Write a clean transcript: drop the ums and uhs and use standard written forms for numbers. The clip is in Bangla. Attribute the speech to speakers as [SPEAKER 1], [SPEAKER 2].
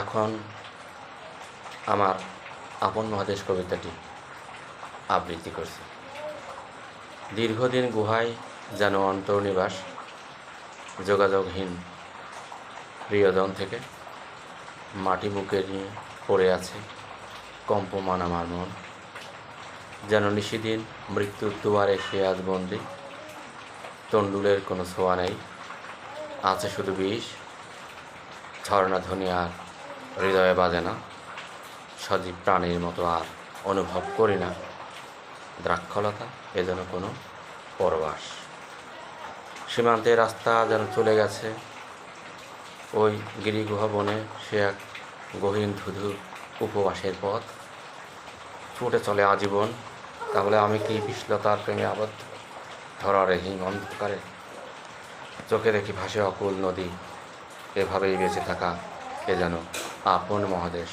[SPEAKER 1] এখন আমার আপন মহাদেশ কবিতাটি আবৃত্তি করছি। দীর্ঘদিন গুহায় যেন অন্তর্নিবাস, যোগাযোগহীন প্রিয়জন থেকে মাটি বুকে নিয়ে পড়ে আছে কম্পমান আমার মন। যেন নিশিদিন মৃত্যুর দুয়ারে সে আজ বন্দি, তণ্ডুলের কোনো ছোঁয়া নেই, আছে শুধু বিষ। ঝর্ণাধ্বনি আর হৃদয়ে বাজে না, সজীব প্রাণীর মতো আর অনুভব করি না দ্রাক্ষলতা এ যেন কোনো পরবাস। সীমান্তের রাস্তা যেন চলে গেছে ওই গিরিগুহা বনে, সে এক গহীন ধুধু উপবাসের পথ ছুটে চলে আজীবন। তাহলে আমি কি বিশ্বলতার প্রেমে আবদ্ধ? ধরার হিম অন্ধকারে চোখে দেখি ভাসে অকুল নদী। এভাবেই বেঁচে থাকা এ যেন আপন মহাদেশ।